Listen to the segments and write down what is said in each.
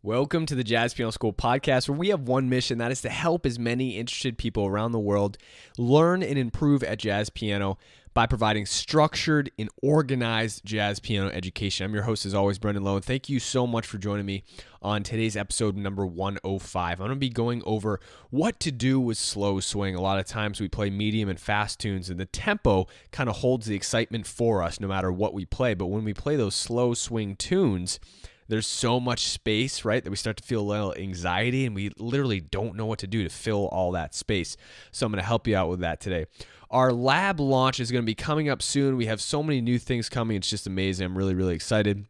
Welcome to the Jazz Piano School podcast, where we have one mission, that is to help as many interested people around the world learn and improve at jazz piano by providing structured and organized jazz piano education. I'm your host, as always, Brendan Lowe, and thank you so much for joining me on today's episode number 105. I'm going to be going over what to do with slow swing. A lot of times we play medium and fast tunes, and the tempo kind of holds the excitement for us no matter what we play. But when we play those slow swing tunes, there's so much space, right, that we start to feel a little anxiety, and we literally don't know what to do to fill all that space. So I'm going to help you out with that today. Our lab launch is going to be coming up soon. We have so many new things coming. It's just amazing. I'm really, really excited.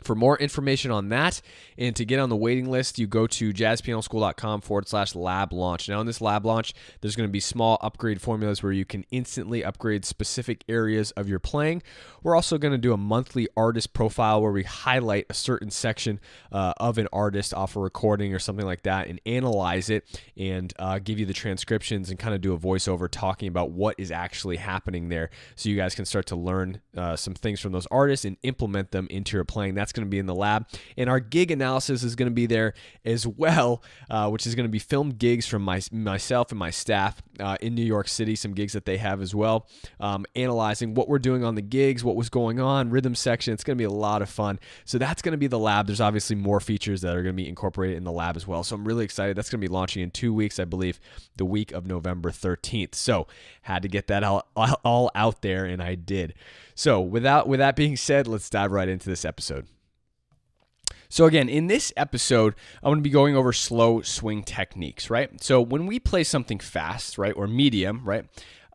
For more information on that and to get on the waiting list, you go to jazzpianoschool.com/lab launch. Now, in this lab launch, there's going to be small upgrade formulas where you can instantly upgrade specific areas of your playing. We're also going to do a monthly artist profile where we highlight a certain section of an artist off a recording or something like that and analyze it and give you the transcriptions and kind of do a voiceover talking about what is actually happening there, so you guys can start to learn some things from those artists and implement them into your playing. That's going to be in the lab. And our gig analysis is going to be there as well, which is going to be filmed gigs from myself and my staff in New York City, some gigs that they have as well, analyzing what we're doing on the gigs, what was going on, rhythm section. It's going to be a lot of fun. So that's going to be the lab. There's obviously more features that are going to be incorporated in the lab as well. So I'm really excited. That's going to be launching in 2 weeks, I believe, the week of November 13th. So had to get that all out there, and I did. So with that being said, let's dive right into this episode. So again, in this episode, I'm going to be going over slow swing techniques, right? So when we play something fast, right, or medium, right,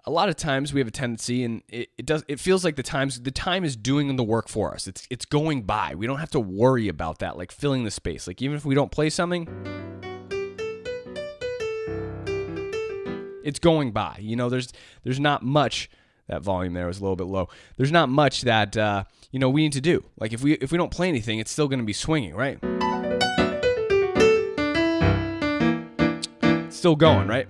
a lot of times we have a tendency, and it feels like the time is doing the work for us. It's going by. We don't have to worry about that, like filling the space. Like even if we don't play something, it's going by. You know, there's not much. That volume there was a little bit low. There's not much that we need to do. Like if we don't play anything, it's still going to be swinging, right? It's still going, right?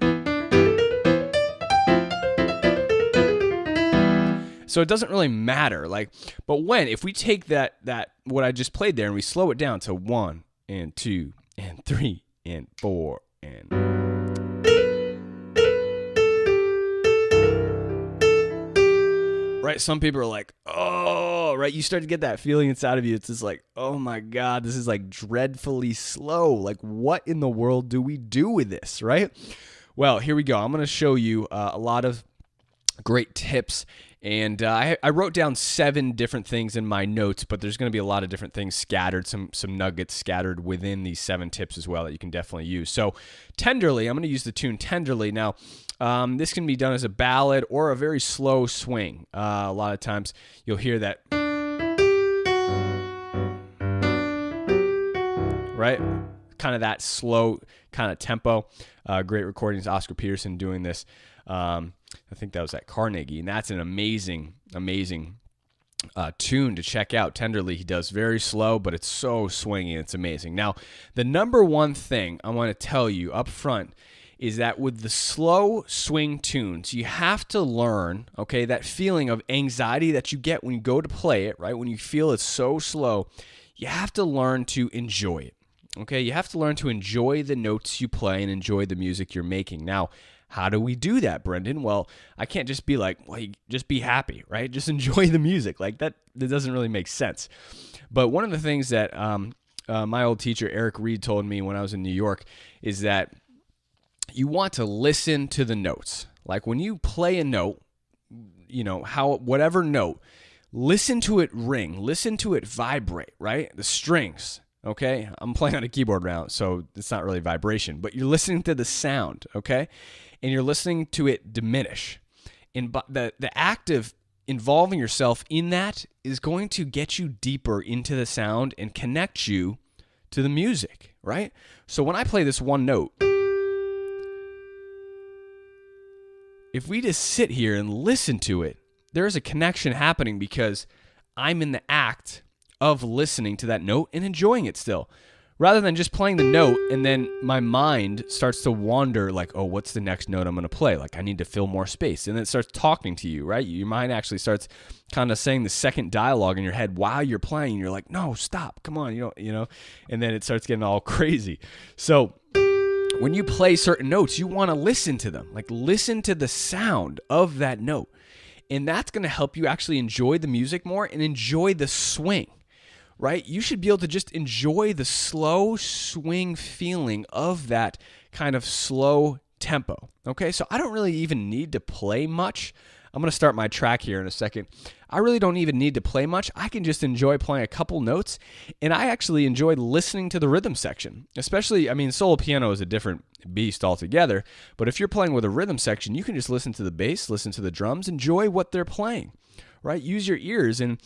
So it doesn't really matter. But if we take that what I just played there and we slow it down to 1 and 2 and 3 and 4 and right, some people are like, oh, right, you start to get that feeling inside of you. It's just like, oh my God, this is like dreadfully slow. Like, what in the world do we do with this, right? Well, here we go. I'm going to show you a lot of great tips. And I wrote down 7 different things in my notes, but there's going to be a lot of different things scattered, some nuggets scattered within these 7 tips as well that you can definitely use. So Tenderly, I'm going to use the tune Tenderly. Now, this can be done as a ballad or a very slow swing. A lot of times you'll hear that, right? Kind of that slow kind of tempo. Great recordings, Oscar Peterson doing this. I think that was at Carnegie, and that's an amazing tune to check out. Tenderly, he does very slow, but it's so swingy. It's amazing. Now, the number one thing I want to tell you up front is that with the slow swing tunes, you have to learn, okay, that feeling of anxiety that you get when you go to play it, right? When you feel it's so slow, you have to learn to enjoy it, okay? You have to learn to enjoy the notes you play and enjoy the music you're making. Now, how do we do that, Brendan? Well, I can't just be like, well, just be happy, right? Just enjoy the music. Like that doesn't really make sense. But one of the things that my old teacher, Eric Reed, told me when I was in New York is that you want to listen to the notes. Like when you play a note, whatever note, listen to it ring, listen to it vibrate, right? The strings. Okay, I'm playing on a keyboard now, so it's not really vibration, but you're listening to the sound, okay? And you're listening to it diminish. And the act of involving yourself in that is going to get you deeper into the sound and connect you to the music, right? So when I play this one note, if we just sit here and listen to it, there is a connection happening because I'm in the act of listening to that note and enjoying it still. rather than just playing the note and then my mind starts to wander like, oh, what's the next note I'm going to play? Like, I need to fill more space. And then it starts talking to you, right? Your mind actually starts kind of saying the second dialogue in your head while you're playing. You're like, no, stop, come on, you know, and then it starts getting all crazy. So when you play certain notes, you want to listen to them, like listen to the sound of that note. And that's going to help you actually enjoy the music more and enjoy the swing, right? You should be able to just enjoy the slow swing feeling of that kind of slow tempo, okay? So I don't really even need to play much. I'm going to start my track here in a second. I really don't even need to play much. I can just enjoy playing a couple notes, and I actually enjoy listening to the rhythm section. Especially, I mean, solo piano is a different beast altogether, but if you're playing with a rhythm section, you can just listen to the bass, listen to the drums, enjoy what they're playing, right? Use your ears and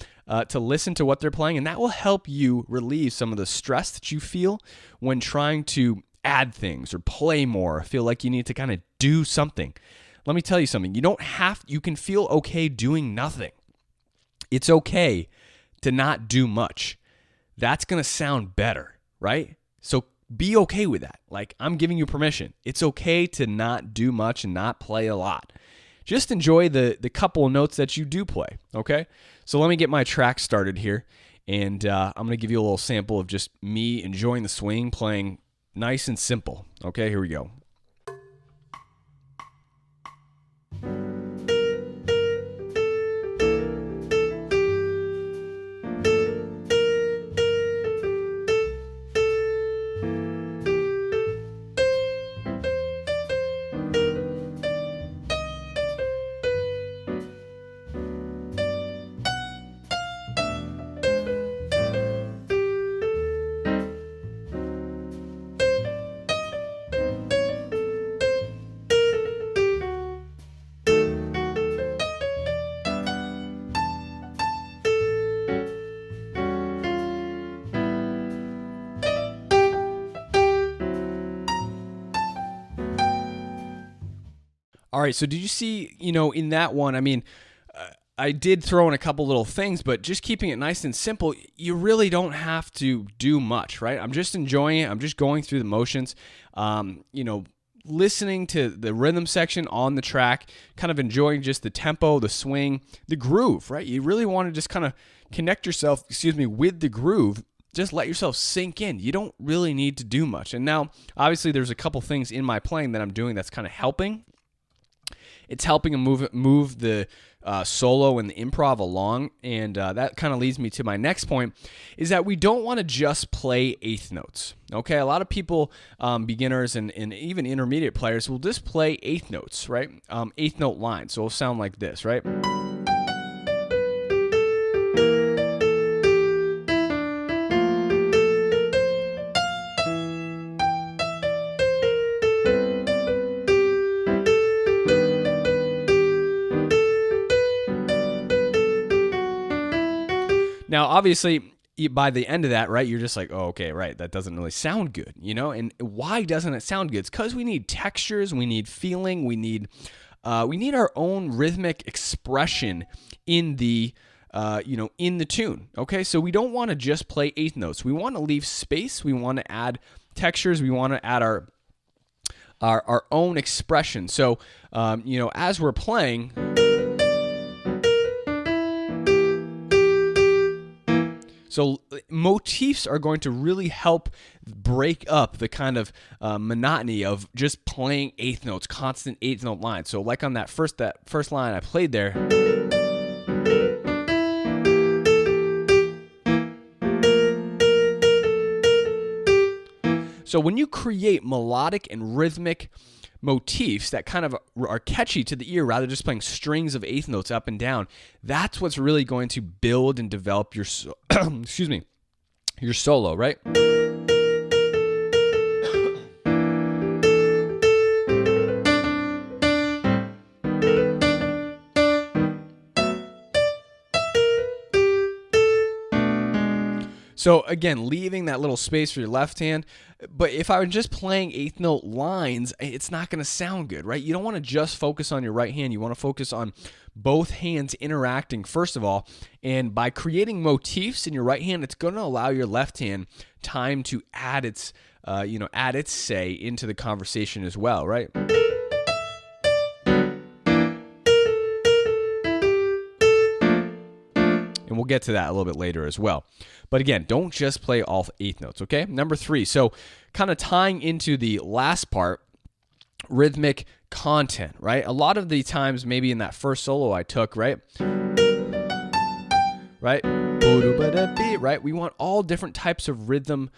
to listen to what they're playing, and that will help you relieve some of the stress that you feel when trying to add things or play more, or feel like you need to kind of do something. Let me tell you something. You can feel okay doing nothing. It's okay to not do much. That's going to sound better, right? So be okay with that. Like, I'm giving you permission. It's okay to not do much and not play a lot. Just enjoy the couple of notes that you do play, okay? So let me get my track started here, and I'm going to give you a little sample of just me enjoying the swing, playing nice and simple. Okay, here we go. All right, so did you see, in that one, I mean, I did throw in a couple little things, but just keeping it nice and simple, you really don't have to do much, right? I'm just enjoying it. I'm just going through the motions, listening to the rhythm section on the track, kind of enjoying just the tempo, the swing, the groove, right? You really want to just kind of connect yourself, with the groove. Just let yourself sink in. You don't really need to do much. And now, obviously, there's a couple things in my playing that I'm doing that's kind of helping. It's helping them move the solo and the improv along, and that kind of leads me to my next point, is that we don't want to just play eighth notes, okay? A lot of people, beginners and even intermediate players, will just play eighth notes, right? Eighth note lines, so it'll sound like this, right? Now, obviously, by the end of that, right, you're just like, oh, okay, right, that doesn't really sound good, And why doesn't it sound good? It's because we need textures, we need feeling, we need our own rhythmic expression in the tune. Okay, so we don't want to just play eighth notes. We want to leave space. We want to add textures. We want to add our own expression. So, as we're playing. So motifs are going to really help break up the kind of monotony of just playing eighth notes, constant eighth note lines. So like on that first line I played there. So when you create melodic and rhythmic motifs that kind of are catchy to the ear rather than just playing strings of eighth notes up and down, that's what's really going to build and develop your your solo, right? So again, leaving that little space for your left hand. But if I were just playing eighth note lines, it's not going to sound good, right? You don't want to just focus on your right hand. You want to focus on both hands interacting, first of all. And by creating motifs in your right hand, it's going to allow your left hand time to add its, add its say into the conversation as well, right? And we'll get to that a little bit later as well. But again, don't just play all eighth notes, okay? Number 3, so kind of tying into the last part, rhythmic content, right? A lot of the times, maybe in that first solo I took, right? Right? Right? We want all different types of rhythms.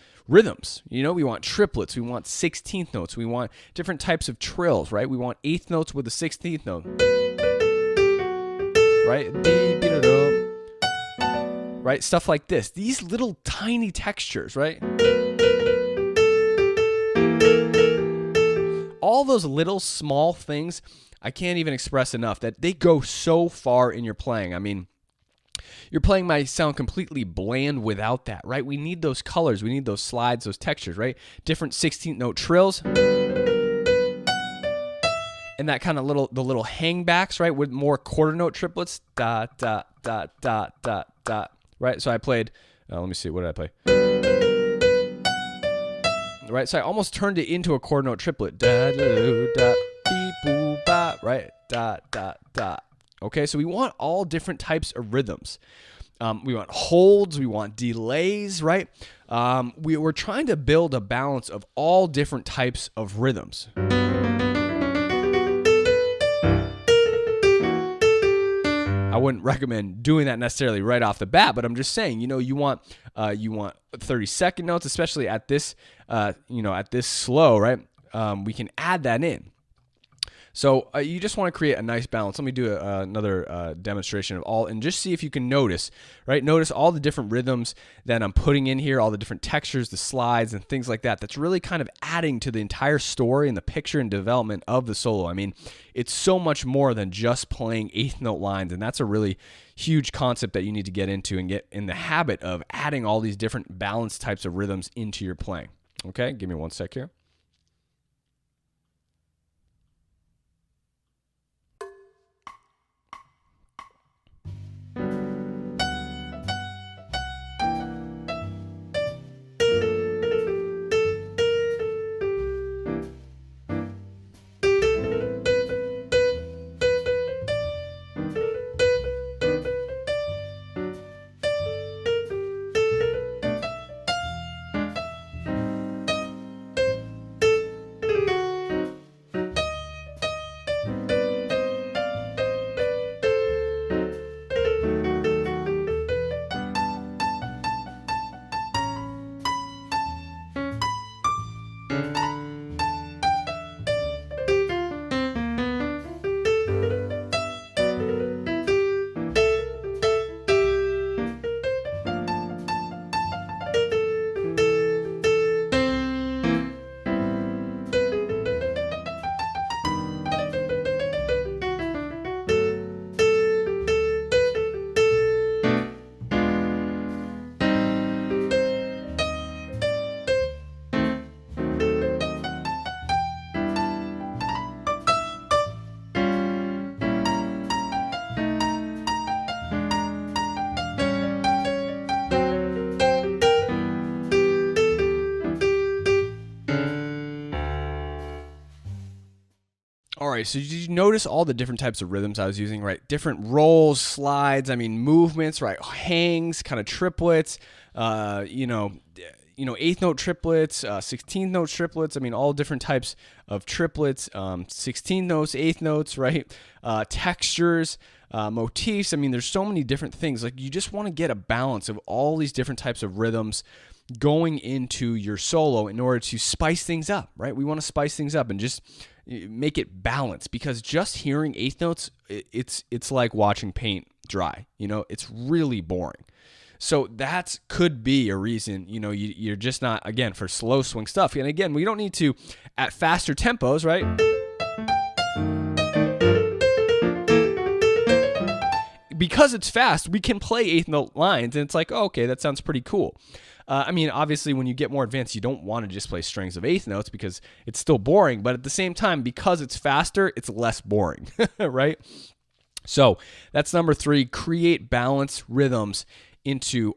We want triplets, we want 16th notes, we want different types of trills, right? We want eighth notes with a 16th note. Right? Right? Stuff like this. These little tiny textures, right? All those little small things, I can't even express enough that they go so far in your playing. I mean, your playing might sound completely bland without that, right? We need those colors. We need those slides, those textures, right? Different 16th note trills. And that kind of the little hangbacks, right? With more quarter note triplets. Da, da, da, da, da, da. Right? So I played, let me see, what did I play? Right? So I almost turned it into a quarter note triplet. Da, da, da, beep, boo, ba, right? Da, da, da. Okay, so we want all different types of rhythms. We want holds, we want delays, right? We're trying to build a balance of all different types of rhythms. I wouldn't recommend doing that necessarily right off the bat, but I'm just saying, you want 30-second notes, especially at this, at this slow, right? We can add that in. So you just want to create a nice balance. Let me do another demonstration of all, and just see if you can notice, right? Notice all the different rhythms that I'm putting in here, all the different textures, the slides, and things like that. That's really kind of adding to the entire story and the picture and development of the solo. I mean, it's so much more than just playing eighth note lines, and that's a really huge concept that you need to get into and get in the habit of adding all these different balanced types of rhythms into your playing. Okay, give me one sec here. All right, so did you notice all the different types of rhythms I was using, right? Different rolls, slides, movements, right? Hangs, kind of triplets, eighth note triplets, 16th note triplets. All different types of triplets, 16 notes, eighth notes, right? Textures, motifs. There's so many different things. Like, you just want to get a balance of all these different types of rhythms going into your solo in order to spice things up, right? We want to spice things up and just make it balanced, because just hearing eighth notes, it's like watching paint dry. It's really boring. So that could be a reason, you're just not, again, for slow swing stuff. And again, we don't need to at faster tempos, right? because it's fast, we can play eighth note lines, and it's like, oh, okay, that sounds pretty cool. I mean, obviously, when you get more advanced, you don't want to just play strings of eighth notes because it's still boring. But at the same time, because it's faster, it's less boring, right? So that's number 3. Create balanced rhythms into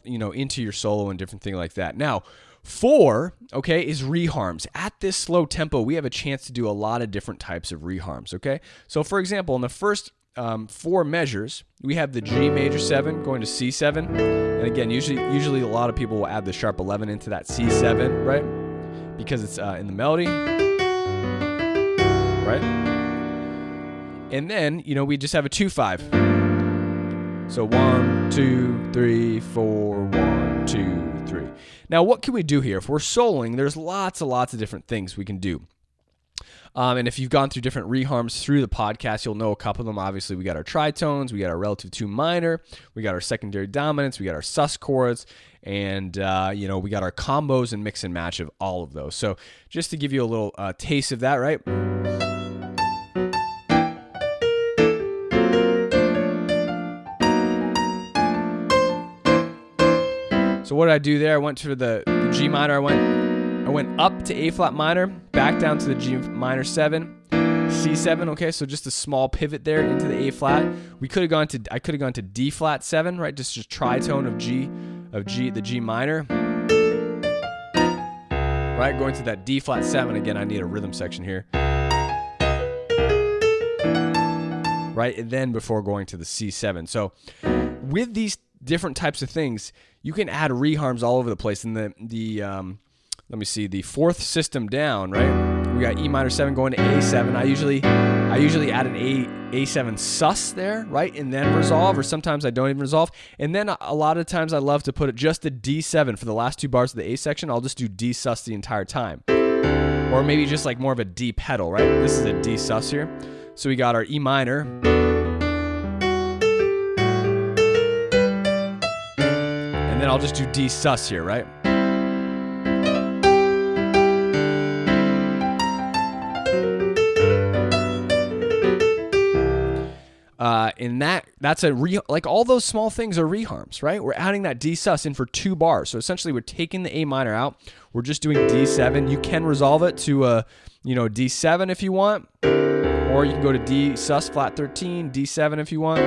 into your solo and different thing like that. Now, 4, okay, is reharms. At this slow tempo, we have a chance to do a lot of different types of reharms, okay? So, for example, in the first 4 measures, we have the G major 7 going to C7. And again, usually a lot of people will add the sharp 11 into that C7, right? Because it's in the melody, right? And then, we just have a 2-5. So 1, 2, 3, 4, 1, 2, 3. Now, what can we do here? If we're soloing, there's lots and lots of different things we can do. And if you've gone through different reharms through the podcast, you'll know a couple of them. Obviously, we got our tritones, we got our relative 2 minor, we got our secondary dominants, we got our sus chords, and we got our combos and mix and match of all of those. So just to give you a little taste of that, right? So what did I do there? I went to the G minor. I went up to A flat minor, back down to the G minor 7, C7. Okay, so just a small pivot there into the A flat. I could have gone to D flat 7, right? Just a tritone of the G minor. Right, going to that D flat 7 again. I need a rhythm section here. Right, and then before going to the C7. So with these different types of things, you can add reharms all over the place. In the let me see, the 4th system down, right? We got E minor 7 going to A7. I usually add an A7 sus there, right? And then resolve, or sometimes I don't even resolve. And then a lot of times I love to put it just a D7 for the last 2 bars of the A section. I'll just do D sus the entire time. Or maybe just like more of a D pedal, right? This is a D sus here. So we got our E minor. And then I'll just do D sus here, right? And that's like all those small things are reharms, right? We're adding that D sus in for 2 bars. So essentially we're taking the A minor out. We're just doing D7. You can resolve it to D7 if you want, or you can go to D sus flat 13, D7 if you want,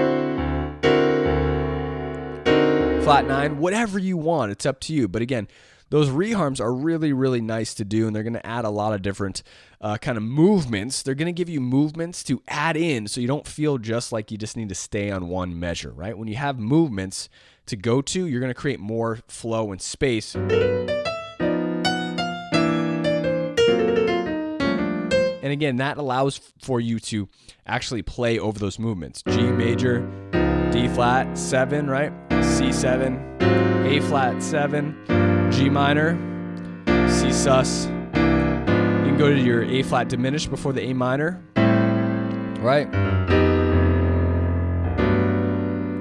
flat 9, whatever you want. It's up to you. But again, those reharms are really, really nice to do, and they're going to add a lot of different kind of movements. They're going to give you movements to add in so you don't feel just like you just need to stay on one measure, right? When you have movements to go to, you're going to create more flow and space. And again, that allows for you to actually play over those movements. G major, D flat 7, right? C7, A flat 7, G minor, C sus. You can go to your A flat diminished before the A minor, right?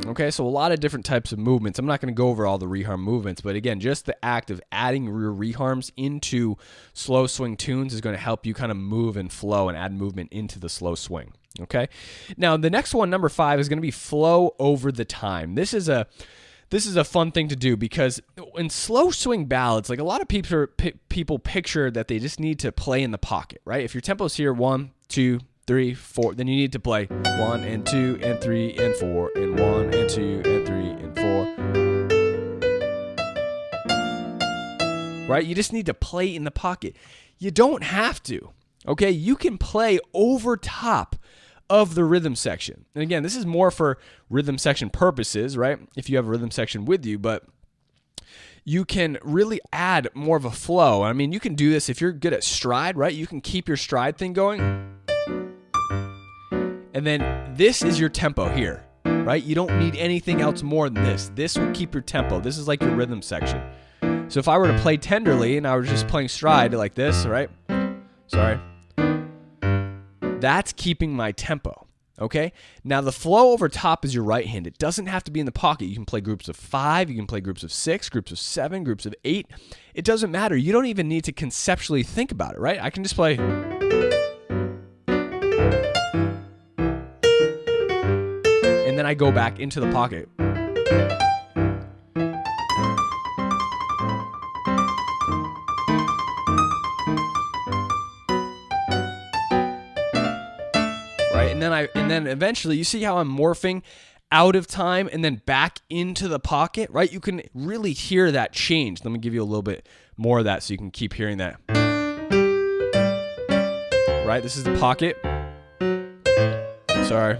Okay, so a lot of different types of movements. I'm not going to go over all the reharm movements, but again, just the act of adding your reharms into slow swing tunes is going to help you kind of move and flow and add movement into the slow swing. Okay, now the next one, number 5, is going to be flow over the time. This is a fun thing to do because in slow swing ballads, like a lot of people picture that they just need to play in the pocket, right? If your tempo's here 1, 2, 3, 4, then you need to play 1 and 2 and 3 and 4 and 1 and 2 and 3 and 4. Right? You just need to play in the pocket. You don't have to. Okay? You can play over top of the rhythm section. And again, this is more for rhythm section purposes, right? If you have a rhythm section with you, but you can really add more of a flow. I mean, you can do this if you're good at stride, right? You can keep your stride thing going. And then this is your tempo here, right? You don't need anything else more than this. This will keep your tempo. This is like your rhythm section. So if I were to play tenderly and I was just playing stride like this, right? Sorry. That's keeping my tempo, okay? Now the flow over top is your right hand. It doesn't have to be in the pocket. You can play groups of 5, you can play groups of 6, groups of 7, groups of 8. It doesn't matter. You don't even need to conceptually think about it, right? I can just play. And then I go back into the pocket. Right? And then eventually you see how I'm morphing out of time and then back into the pocket, right? You can really hear that change. Let me give you a little bit more of that so you can keep hearing that. Right? This is the pocket. Sorry.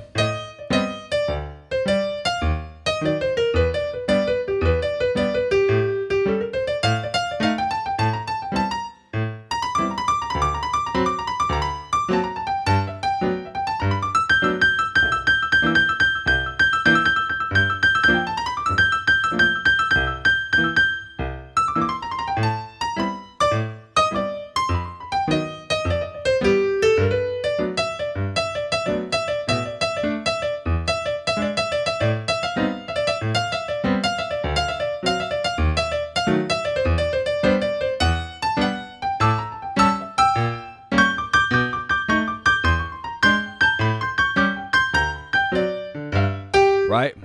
Right?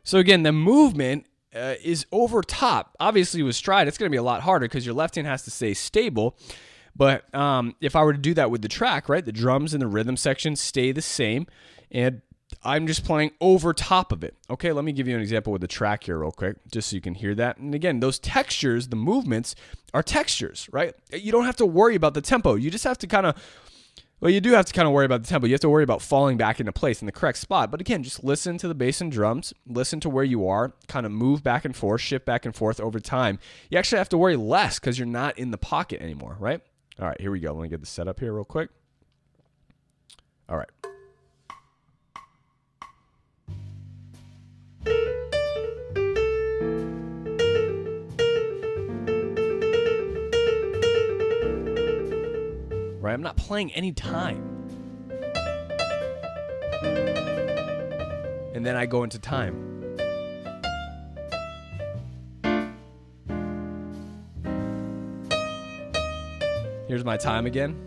So again, the movement is over top. Obviously with stride, it's going to be a lot harder because your left hand has to stay stable. But if I were to do that with the track, right, the drums and the rhythm section stay the same, and I'm just playing over top of it. Okay, let me give you an example with the track here real quick, just so you can hear that. And again, those textures, the movements, are textures, right? You don't have to worry about the tempo. You just have to kind of, well, you do have to kind of worry about the tempo. You have to worry about falling back into place in the correct spot. But again, just listen to the bass and drums, listen to where you are, kind of move back and forth, shift back and forth over time. You actually have to worry less because you're not in the pocket anymore, right? All right, here we go. Let me get the setup here real quick. All right. Right, I'm not playing any time. And then I go into time. Here's my time again.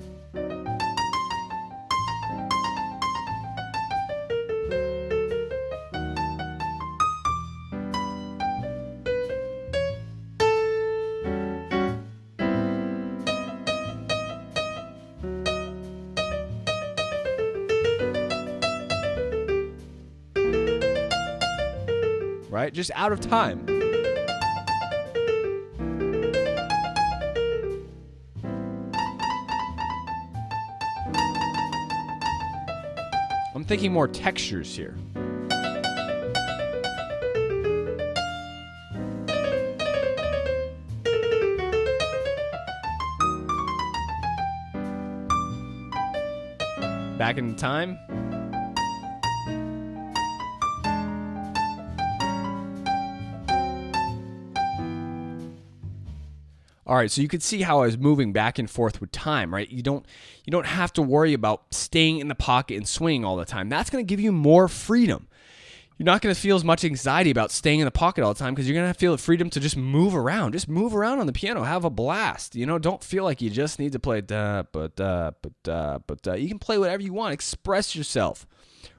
Right? Just out of time. I'm thinking more textures here. Back in time. All right, so you could see how I was moving back and forth with time, right? You don't have to worry about staying in the pocket and swinging all the time. That's going to give you more freedom. You're not going to feel as much anxiety about staying in the pocket all the time because you're going to feel the freedom to just move around. Just move around on the piano. Have a blast. You know, don't feel like you just need to play da, but da, but da, but da. You can play whatever you want. Express yourself,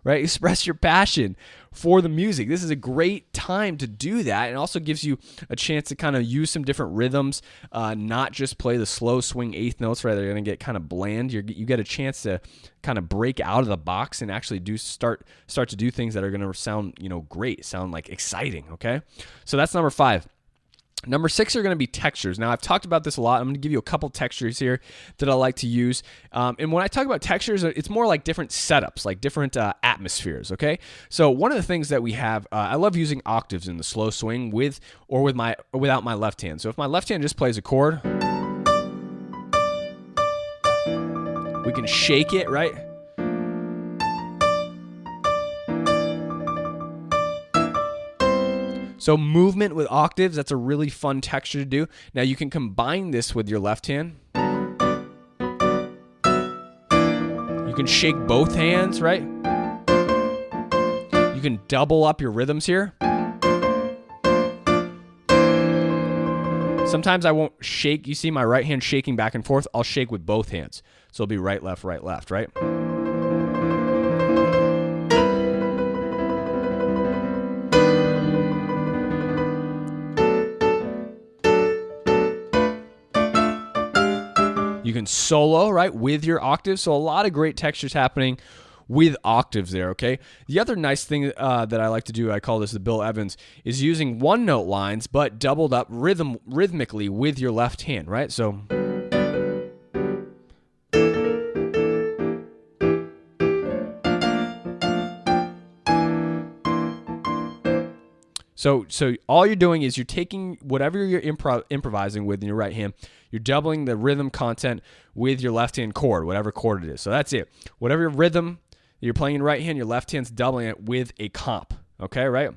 right? Express your passion for the music. This is a great time to do that, and also gives you a chance to kind of use some different rhythms, not just play the slow swing eighth notes, right? They're going to get kind of bland. You get a chance to kind of break out of the box and actually start to do things that are going to sound, great, sound like exciting, okay? So that's number 5. Number 6 are going to be textures. Now, I've talked about this a lot. I'm going to give you a couple textures here that I like to use. And when I talk about textures, it's more like different setups, like different atmospheres, okay? So one of the things that we have, I love using octaves in the slow swing with or without my left hand. So if my left hand just plays a chord, we can shake it, right? So movement with octaves, that's a really fun texture to do. Now you can combine this with your left hand. You can shake both hands, right? You can double up your rhythms here. Sometimes I won't shake. You see my right hand shaking back and forth. I'll shake with both hands. So it'll be right, left, right, can solo, right, with your octaves. So a lot of great textures happening with octaves there, okay? The other nice thing that I like to do, I call this the Bill Evans, is using one note lines, but doubled up rhythmically with your left hand, right? So all you're doing is you're taking whatever you're improvising with in your right hand, you're doubling the rhythm content with your left hand chord, whatever chord it is. So that's it. Whatever rhythm you're playing in right hand, your left hand's doubling it with a comp. Okay, right?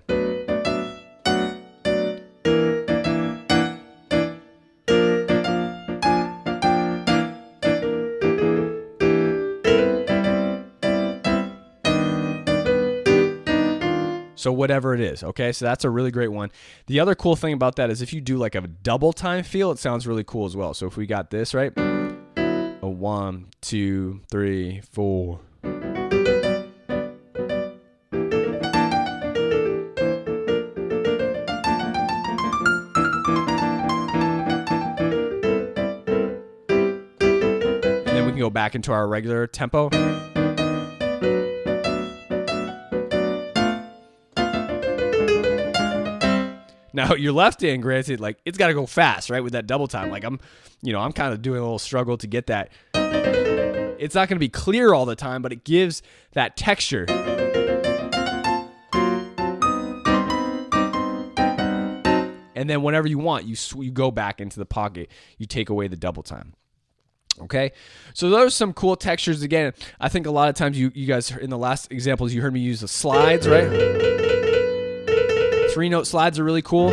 So whatever it is, okay? So that's a really great one. The other cool thing about that is if you do like a double time feel, it sounds really cool as well. So if we got this, right? A 1, 2, 3, 4. And then we can go back into our regular tempo. Now your left hand, granted, like it's got to go fast, right? With that double time, like I'm kind of doing a little struggle to get that. It's not going to be clear all the time, but it gives that texture. And then whenever you want, you go back into the pocket. You take away the double time. Okay, so those are some cool textures. Again, I think a lot of times you guys in the last examples you heard me use the slides, right? 3-note slides are really cool.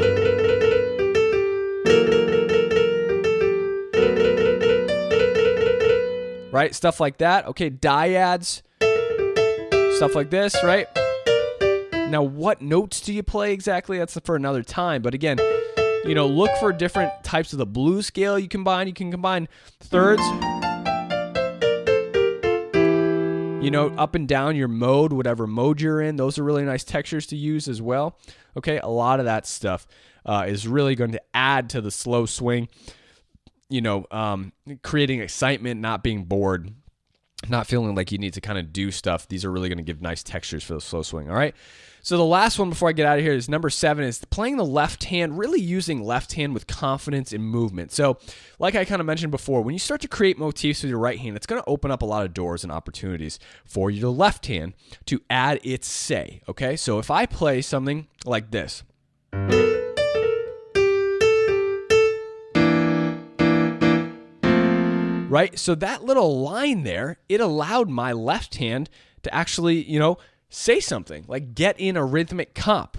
Right? Stuff like that. Okay, dyads. Stuff like this, right? Now, what notes do you play exactly? That's for another time. But again, look for different types of the blues scale you combine. You can combine thirds. Up and down your mode, whatever mode you're in. Those are really nice textures to use as well. Okay, a lot of that stuff is really going to add to the slow swing, creating excitement, not being bored, not feeling like you need to kind of do stuff. These are really going to give nice textures for the slow swing, all right? So the last one before I get out of here is number 7 is playing the left hand, really using left hand with confidence and movement. So like I kind of mentioned before, when you start to create motifs with your right hand, it's going to open up a lot of doors and opportunities for your left hand to add its say, okay? So if I play something like this. Right? So that little line there, it allowed my left hand to actually, say something, like get in a rhythmic comp.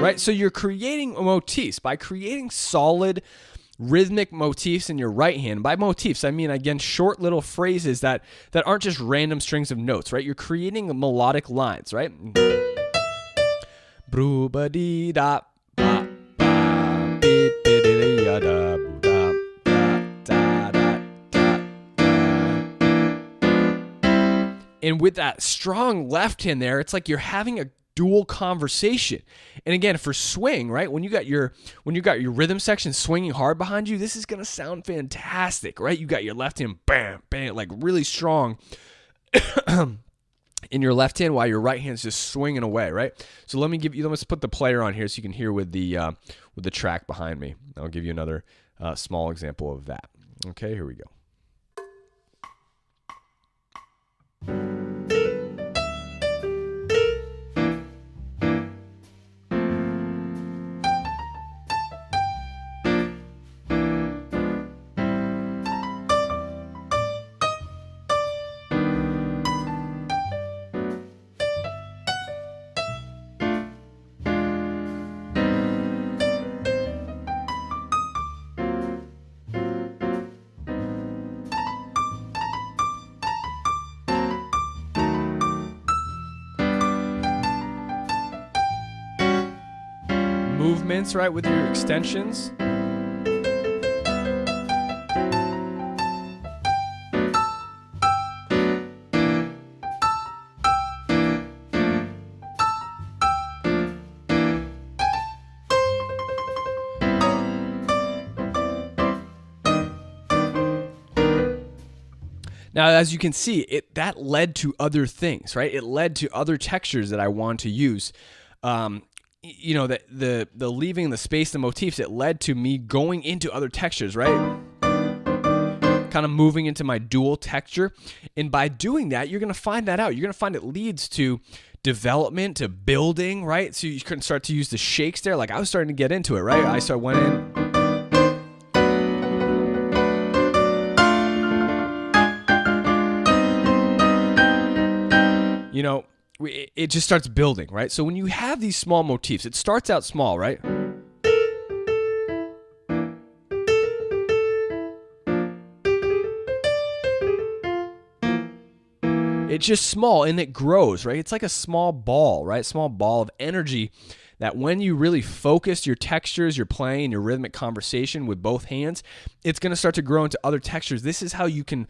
Right? So you're creating motifs. By creating solid rhythmic motifs in your right hand. By motifs, I mean, again, short little phrases that aren't just random strings of notes, right? You're creating melodic lines, right? Bru-ba-dee-da, ba, ba, beep-be-dee-da, boo-da, da, da, da, da. And with that strong left hand there, it's like you're having a dual conversation. And again, for swing, right? When you got your rhythm section swinging hard behind you, this is going to sound fantastic, right? You got your left hand bam, bam, like really strong in your left hand while your right hand's just swinging away, right? So let's put the player on here so you can hear with the track behind me. I'll give you another small example of that. Okay, here we go. movements, right, with your extensions. Now, as you can see, that led to other things, right? It led to other textures that I want to use. You know, the leaving the space, the motifs, it led to me going into other textures, right? Kind of moving into my dual texture. And by doing that, you're going to find that out. You're going to find it leads to development, to building, right? So you can start to use the shakes there. Like I was starting to get into it, right? I went in. You know, it just starts building, right? So when you have these small motifs, it starts out small, right? It's just small and it grows, right? It's like a small ball, right? Small ball of energy that when you really focus your textures, your playing, your rhythmic conversation with both hands, it's going to start to grow into other textures. This is how you can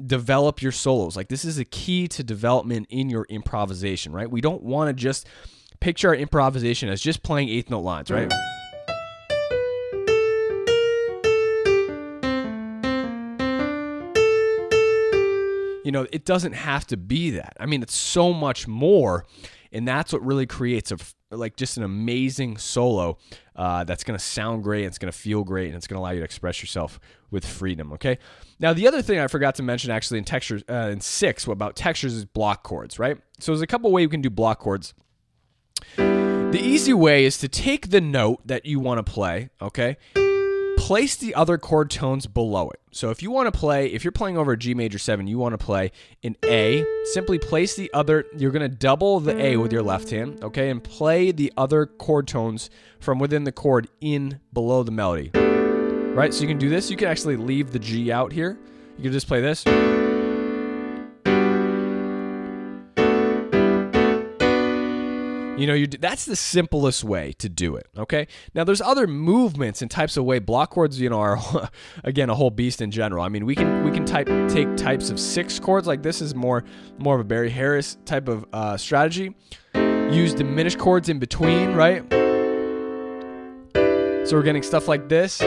develop your solos. Like this is a key to development in your improvisation, right? We don't want to just picture our improvisation as just playing eighth note lines, right? You know, it doesn't have to be that. I mean, it's so much more, and that's what really creates just an amazing solo that's going to sound great, and it's going to feel great, and it's going to allow you to express yourself with freedom, okay? Now, the other thing I forgot to mention actually in textures, in 6 about textures is block chords, right? So there's a couple ways you can do block chords. The easy way is to take the note that you want to play, okay? Place the other chord tones below it. So if you want to play, if you're playing over a G major 7, you want to play an A, simply place the other, you're going to double the A with your left hand, okay, and play the other chord tones from within the chord in below the melody, right? So you can do this. You can actually leave the G out here. You can just play this. You know, that's the simplest way to do it, okay? Now, there's other movements and types of way. Block chords, you know, are, again, a whole beast in general. I mean, we can take types of 6 chords. Like this is more of a Barry Harris type of strategy. Use diminished chords in between, right? So we're getting stuff like this.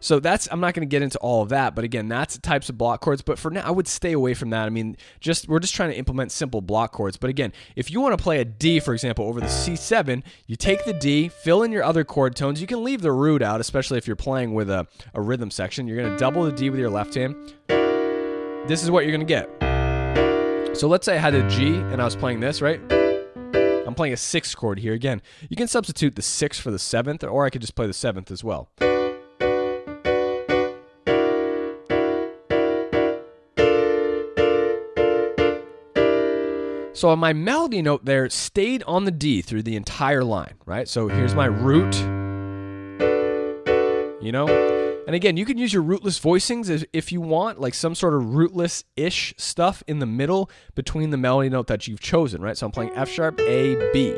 So I'm not going to get into all of that, but again, that's types of block chords. But for now, I would stay away from that. I mean, we're just trying to implement simple block chords. But again, if you want to play a D, for example, over the C7, you take the D, fill in your other chord tones. You can leave the root out, especially if you're playing with a rhythm section. You're going to double the D with your left hand. This is what you're going to get. So let's say I had a G and I was playing this, right? I'm playing a 6th chord here. Again, you can substitute the 6th for the 7th, or I could just play the 7th as well. So my melody note there stayed on the D through the entire line, right? So here's my root, you know? And again, you can use your rootless voicings if you want, like some sort of rootless-ish stuff in the middle between the melody note that you've chosen, right? So I'm playing F sharp, A, B.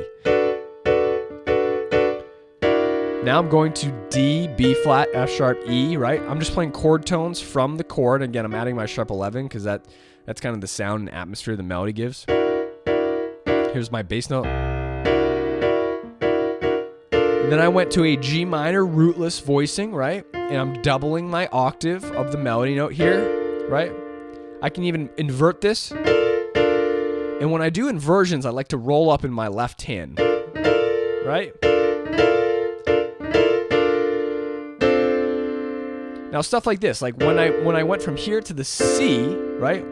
Now I'm going to D, B flat, F sharp, E, right? I'm just playing chord tones from the chord. Again, I'm adding my sharp 11 because that's kind of the sound and atmosphere the melody gives. Here's my bass note. And then I went to a G minor rootless voicing, right? And I'm doubling my octave of the melody note here, right? I can even invert this. And when I do inversions, I like to roll up in my left hand, right? Now stuff like this, like when I went from here to the C, right?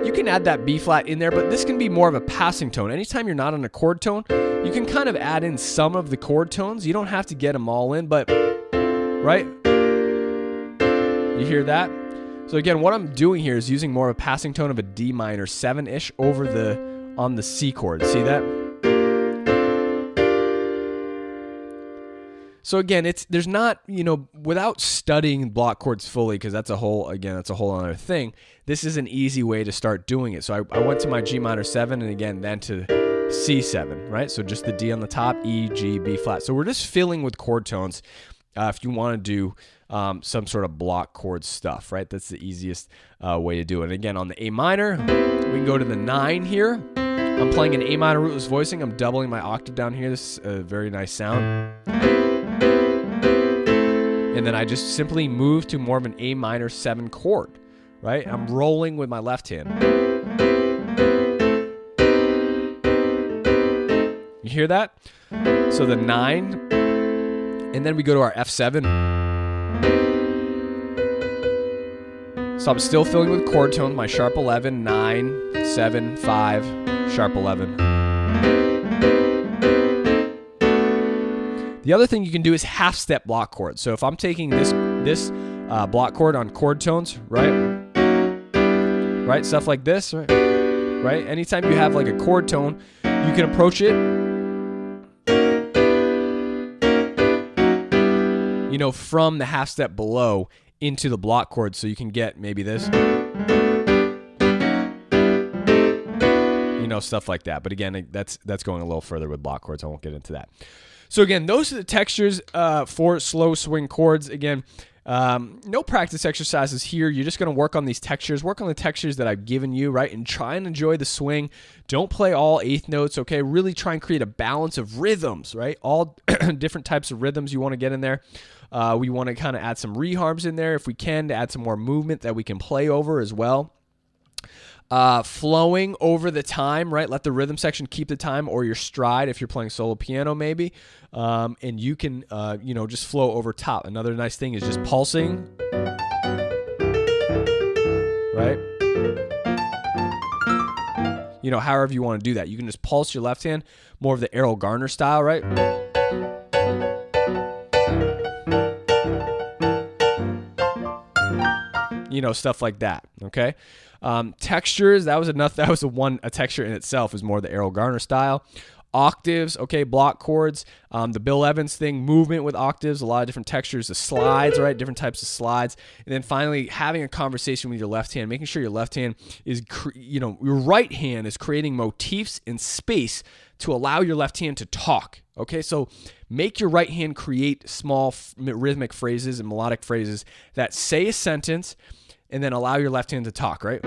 You can add that B flat in there, but this can be more of a passing tone. Anytime you're not on a chord tone, you can kind of add in some of the chord tones. You don't have to get them all in, but, right? You hear that? So again, what I'm doing here is using more of a passing tone of a D minor 7-ish on the C chord. See that? So again, there's not, you know, without studying block chords fully, because that's a whole other thing. This is an easy way to start doing it. So I went to my G minor 7, and again, then to C7, right? So just the D on the top, E, G, B flat. So we're just filling with chord tones if you want to do some sort of block chord stuff, right? That's the easiest way to do it. And again, on the A minor, we can go to the 9 here. I'm playing an A minor rootless voicing. I'm doubling my octave down here. This is a very nice sound. And then I just simply move to more of an A minor 7 chord, right? I'm rolling with my left hand. You hear that? So the 9, and then we go to our F7. So I'm still filling with chord tones, my sharp 11, 9, 7, 5, sharp 11. The other thing you can do is half-step block chords. So if I'm taking this block chord on chord tones, right, stuff like this, right. Anytime you have like a chord tone, you can approach it, you know, from the half-step below into the block chord, so you can get maybe this, you know, stuff like that. But again, that's going a little further with block chords. I won't get into that. So again, those are the textures for slow swing chords. Again, no practice exercises here. You're just going to work on these textures, work on the textures that I've given you, right? And try and enjoy the swing. Don't play all eighth notes, okay? Really try and create a balance of rhythms, right? All different types of rhythms you want to get in there. We want to kind of add some reharms in there if we can, to add some more movement that we can play over as well. Flowing over the time, right? Let the rhythm section keep the time, or your stride if you're playing solo piano maybe. And you can, you know, just flow over top. Another nice thing is just pulsing, right? You know, however you want to do that. You can just pulse your left hand, more of the Errol Garner style, right? You know, stuff like that, okay? Textures, that was enough. That was a texture in itself, is more the Errol Garner style. Octaves, okay, block chords. The Bill Evans thing, movement with octaves, a lot of different textures. The slides, right, different types of slides. And then finally, having a conversation with your left hand, making sure your left hand is, you know, your right hand is creating motifs in space to allow your left hand to talk, okay? So make your right hand create small rhythmic phrases and melodic phrases that say a sentence, and then allow your left hand to talk, right?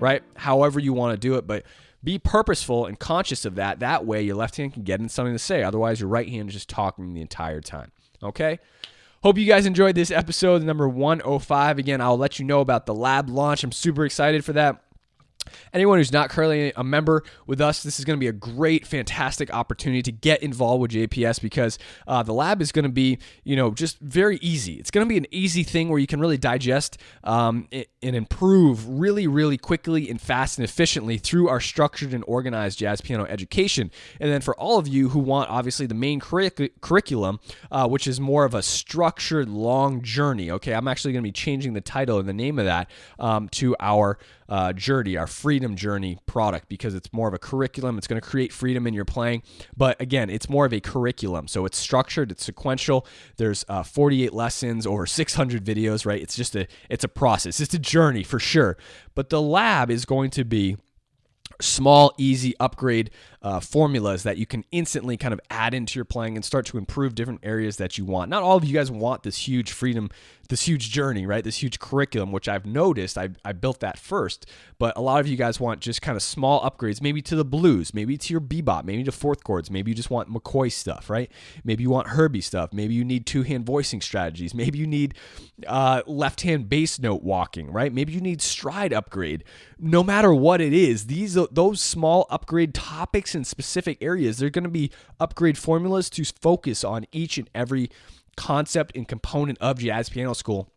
Right? However you want to do it, but be purposeful and conscious of that. That way your left hand can get in something to say. Otherwise, your right hand is just talking the entire time, okay? Hope you guys enjoyed this episode, number 105. Again, I'll let you know about the lab launch. I'm super excited for that. Anyone who's not currently a member with us, this is going to be a great, fantastic opportunity to get involved with JPS, because the lab is going to be, you know, just very easy. It's going to be an easy thing where you can really digest and improve really, really quickly and fast and efficiently through our structured and organized jazz piano education. And then for all of you who want, obviously, the main curriculum, which is more of a structured, long journey, okay? I'm actually going to be changing the title and the name of that to our journey, our freedom journey product, because it's more of a curriculum. It's going to create freedom in your playing, but again, it's more of a curriculum. So it's structured, it's sequential. There's 48 lessons, over 600 videos, right? It's just it's a process. It's a journey for sure. But the lab is going to be small, easy upgrade formulas that you can instantly kind of add into your playing and start to improve different areas that you want. Not all of you guys want this huge freedom, this huge journey, right? This huge curriculum, which I've noticed. I built that first, but a lot of you guys want just kind of small upgrades, maybe to the blues, maybe to your bebop, maybe to fourth chords. Maybe you just want McCoy stuff, right? Maybe you want Herbie stuff. Maybe you need two-hand voicing strategies. Maybe you need left-hand bass note walking, right? Maybe you need stride upgrade. No matter what it is, those small upgrade topics in specific areas, they're going to be upgrade formulas to focus on each and every concept and component of Jazz Piano School.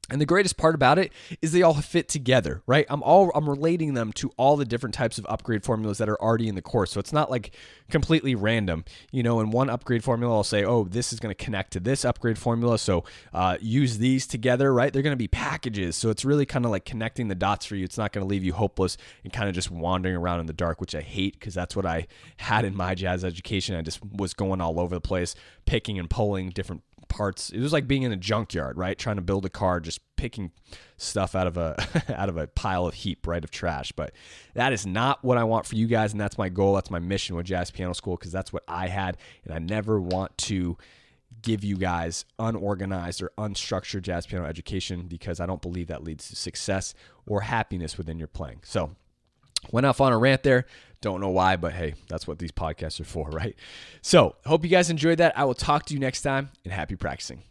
And the greatest part about it is they all fit together, right? I'm relating them to all the different types of upgrade formulas that are already in the course. So it's not like completely random. You know, in one upgrade formula, I'll say, oh, this is going to connect to this upgrade formula. So use these together, right? They're going to be packages. So it's really kind of like connecting the dots for you. It's not going to leave you hopeless and kind of just wandering around in the dark, which I hate, because that's what I had in my jazz education. I just was going all over the place, picking and pulling different parts. It was like being in a junkyard, right? Trying to build a car, just picking stuff out of a out of a pile of heap, right, of trash. But that is not what I want for you guys, and that's my goal. That's my mission with Jazz Piano School, because that's what I had, and I never want to give you guys unorganized or unstructured jazz piano education, because I don't believe that leads to success or happiness within your playing. So went off on a rant there. Don't know why, but hey, that's what these podcasts are for, right? So hope you guys enjoyed that. I will talk to you next time, and happy practicing.